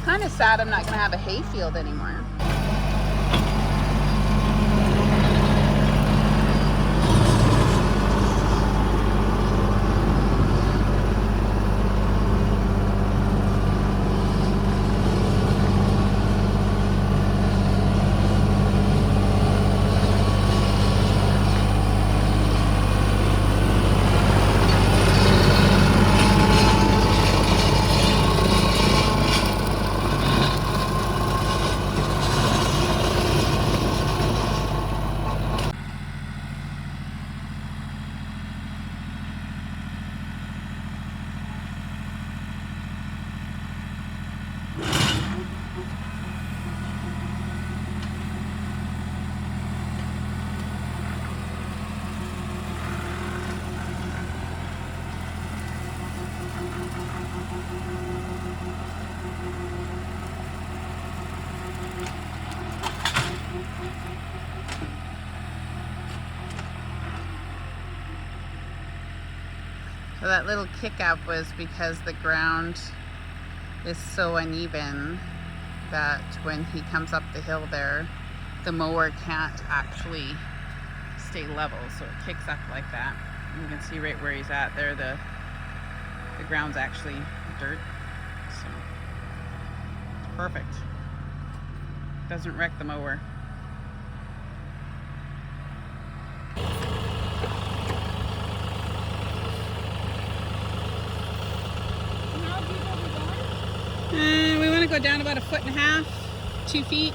Kind of sad I'm not going to have a hay field anymore. So that little kick up was because the ground is so uneven that when he comes up the hill there, the mower can't actually stay level, so it kicks up like that. You can see right where he's at there, the ground's actually dirt, so it's perfect. Doesn't wreck the mower. We want to go down about 1.5 feet, 2 feet.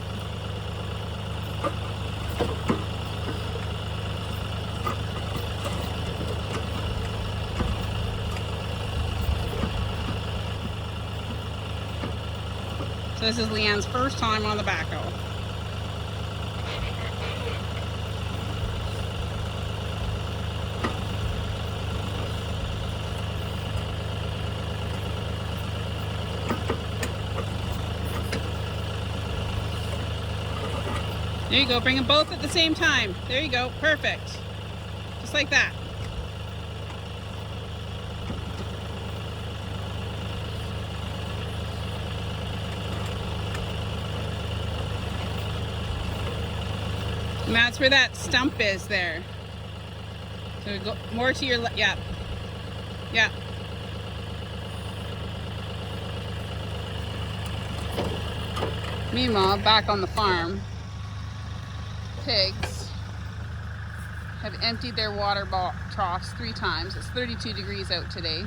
So this is Leanne's first time on the backhoe. There you go, bring them both at the same time. There you go, perfect. Just like that. And that's where that stump is there. So go more to your left, yeah. Yeah. Meanwhile, back on the farm, pigs have emptied their water troughs 3 times. It's 32 degrees out today.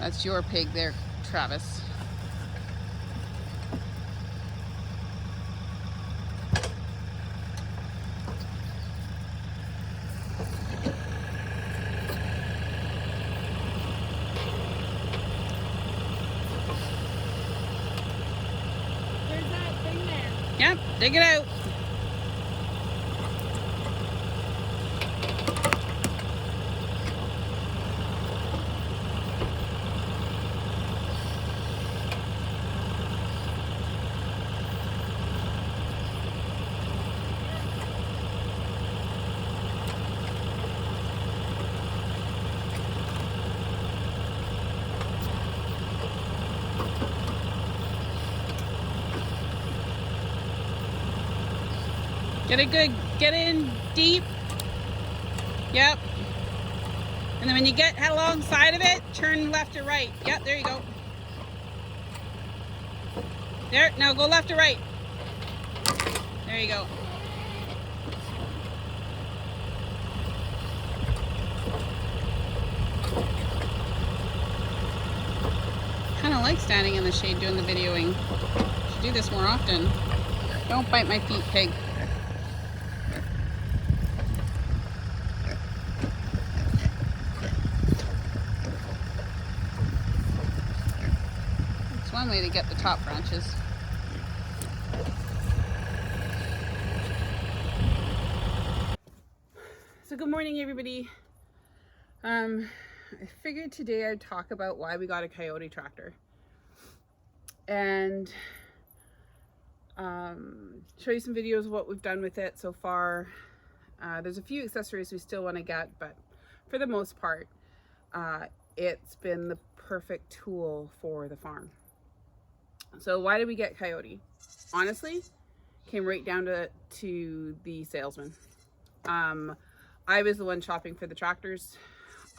That's your pig there, Travis. Yep, dig it out. Get it good, get in deep. Yep. And then when you get alongside of it, turn left or right. Yep, there you go. There, now go left or right. There you go. Kind of like standing in the shade doing the videoing. Should do this more often. Don't bite my feet, pig. It's one way to get the top branches. So good morning, everybody. I figured today I'd talk about why we got a Kioti tractor and show you some videos of what we've done with it so far. There's a few accessories we still want to get, but for the most part, it's been the perfect tool for the farm. So why did we get Kioti? Honestly, came right down to the salesman. I was the one shopping for the tractors.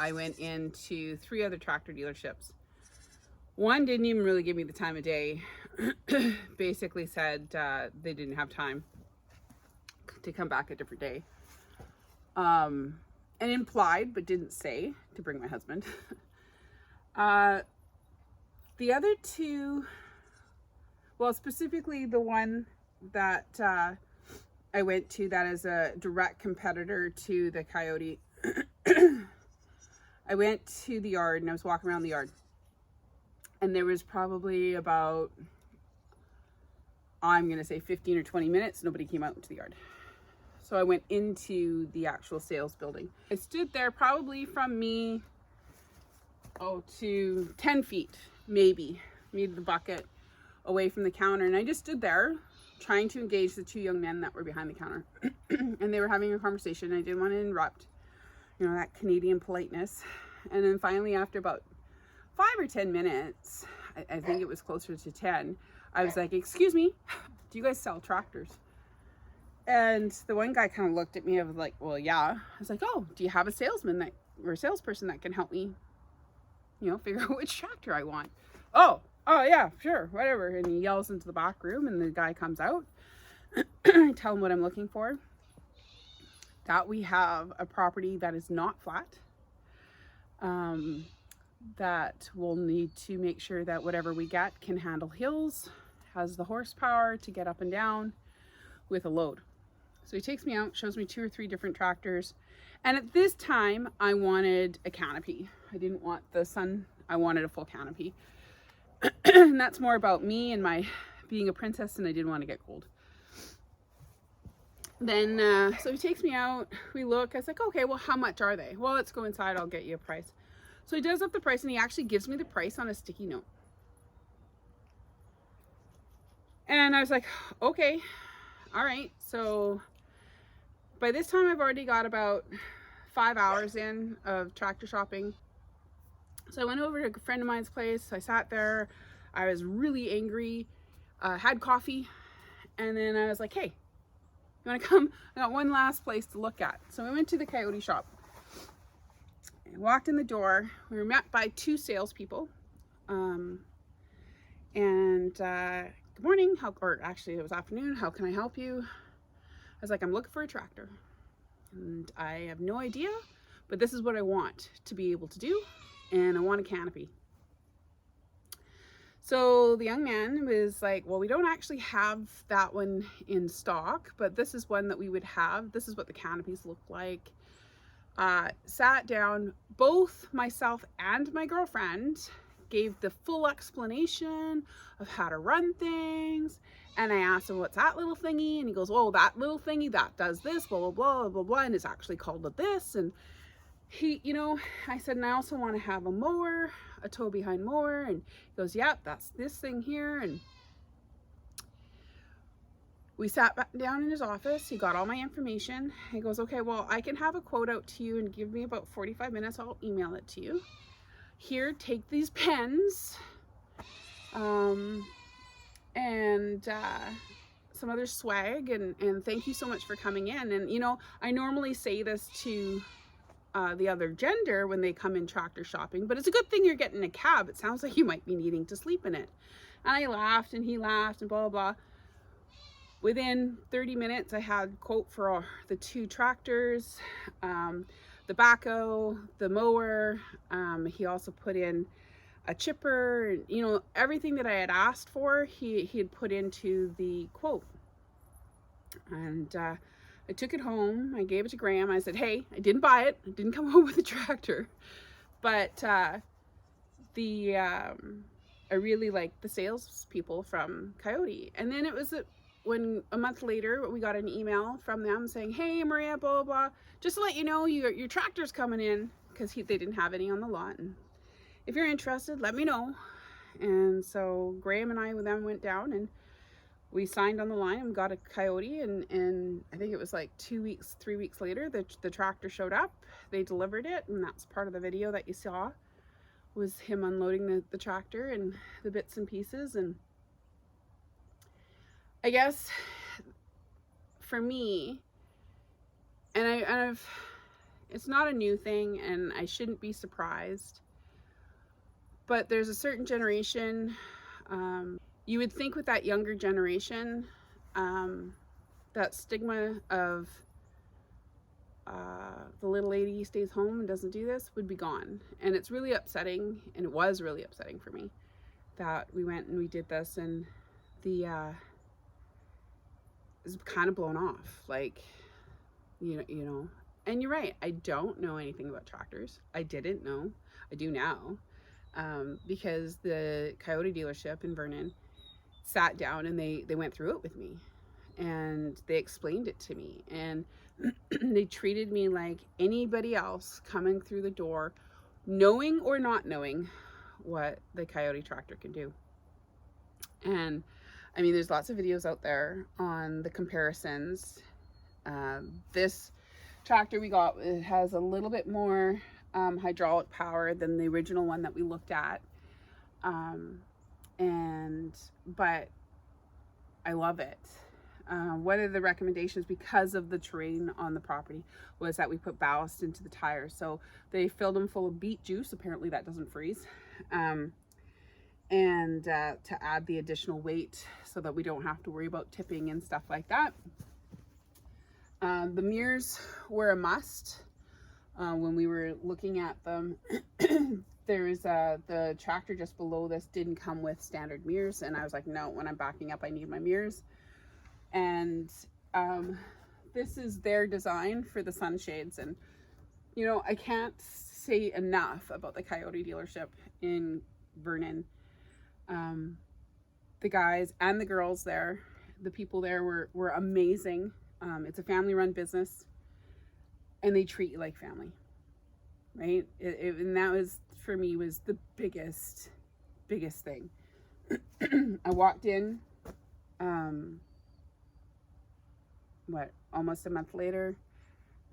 I went into 3 other tractor dealerships. One didn't even really give me the time of day. Basically said they didn't have time to come back a different day. And implied, but didn't say, to bring my husband. The other 2, well, specifically the one that I went to that is a direct competitor to the Kioti. I went to the yard and I was walking around the yard, and there was probably about, I'm gonna say 15 or 20 minutes, nobody came out into the yard. So I went into the actual sales building. I stood there probably from me, to 10 feet, maybe the bucket away from the counter. And I just stood there trying to engage the 2 young men that were behind the counter. And they were having a conversation. I didn't want to interrupt, you know, that Canadian politeness. And then finally, after about 5 or 10 minutes, I think it was closer to 10, I was like, excuse me, do you guys sell tractors? And the one guy kind of looked at me. I was like, well, yeah. I was like, oh, do you have a salesman or a salesperson that can help me, you know, figure out which tractor I want? Oh yeah, sure, whatever. And he yells into the back room, and the guy comes out. I tell him what I'm looking for. That we have a property that is not flat. That we'll need to make sure that whatever we get can handle hills, has the horsepower to get up and down with a load. So he takes me out, shows me 2 or 3 different tractors. And at this time, I wanted a canopy. I didn't want the sun, I wanted a full canopy. And that's more about me and my being a princess, and I didn't want to get cold. Then, so he takes me out, we look, I was like, okay, well, how much are they? Well, let's go inside, I'll get you a price. So he does up the price, and he actually gives me the price on a sticky note. And I was like, okay, all right. So by this time, I've already got about 5 hours in of tractor shopping. So I went over to a friend of mine's place. I sat there. I was really angry, had coffee. And then I was like, hey, you want to come? I got one last place to look at. So we went to the Kioti shop. I walked in the door. We were met by 2 salespeople. Good morning, or actually it was afternoon, how can I help you? I was like, I'm looking for a tractor. And I have no idea, but this is what I want to be able to do. And I want a canopy. So the young man was like, well, we don't actually have that one in stock, but this is one that we would have. This is what the canopies look like. Sat down, both myself and my girlfriend gave the full explanation of how to run things. And I asked him, what's that little thingy? And he goes, oh, that little thingy, that does this, blah, blah, blah, blah, blah. And it's actually called this. And he, you know, I said, and I also want to have a mower, a tow behind mower. And he goes, yep, that's this thing here. And we sat back down in his office. He got all my information. He goes, okay, well, I can have a quote out to you and give me about 45 minutes. I'll email it to you. Here, take these pens. And some other swag, and thank you so much for coming in. And you know, I normally say this to the other gender when they come in tractor shopping, but it's a good thing you're getting a cab. It sounds like you might be needing to sleep in it. And I laughed and he laughed and blah, blah, blah. Within 30 minutes, I had quote for the 2 tractors, the backhoe, the mower. He also put in a chipper, you know, everything that I had asked for, he had put into the quote. And I took it home. I gave it to Graham. I said, hey, I didn't buy it. I didn't come home with a tractor. But I really liked the salespeople from Kioti. And then it was when a month later, we got an email from them saying, hey, Maria, blah, blah, blah. Just to let you know, your tractor's coming in, because they didn't have any on the lot. And if you're interested, let me know. And so Graham and I then went down and we signed on the line and got a Kioti, and I think it was like 3 weeks later, the tractor showed up. They delivered it, and that's part of the video that you saw, was him unloading the tractor and the bits and pieces. And I guess for me, and it's not a new thing, and I shouldn't be surprised, but there's a certain generation, you would think with that younger generation, that stigma of the little lady stays home and doesn't do this would be gone. And it's really upsetting, and it was really upsetting for me that we went and we did this, and it's kind of blown off. Like, you know, and you're right, I don't know anything about tractors. I didn't know. I do now. Because the Kioti dealership in Vernon sat down and they went through it with me, and they explained it to me, and they treated me like anybody else coming through the door, knowing or not knowing what the Kioti tractor can do. And I mean, there's lots of videos out there on the comparisons. This tractor we got, it has a little bit more hydraulic power than the original one that we looked at, but I love it. One of the recommendations, because of the terrain on the property, was that we put ballast into the tires. So they filled them full of beet juice. Apparently that doesn't freeze, and to add the additional weight so that we don't have to worry about tipping and stuff like that. The mirrors were a must. When we were looking at them, there's the tractor just below this didn't come with standard mirrors, and I was like, no, when I'm backing up, I need my mirrors. And this is their design for the sunshades. And you know, I can't say enough about the Kioti dealership in Vernon. The guys and the girls there, the people there were amazing. It's a family-run business, and they treat you like family, right? And that was, for me, was the biggest thing. I walked in, almost a month later,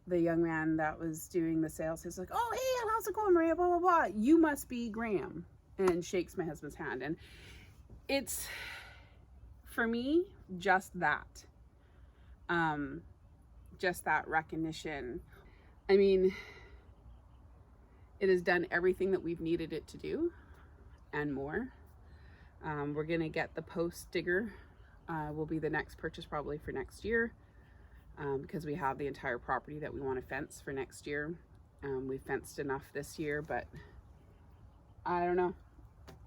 the young man that was doing the sales, he's like, oh, hey, how's it going, Maria, blah, blah, blah. You must be Graham, and shakes my husband's hand. And it's, for me, just that recognition. I mean, it has done everything that we've needed it to do and more. We're gonna get the post digger, will be the next purchase probably for next year, because we have the entire property that we want to fence for next year. We fenced enough this year, but I don't know.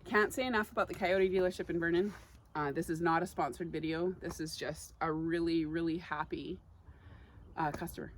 Can't say enough about the Kioti dealership in Vernon. This is not a sponsored video. This is just a really, really happy customer.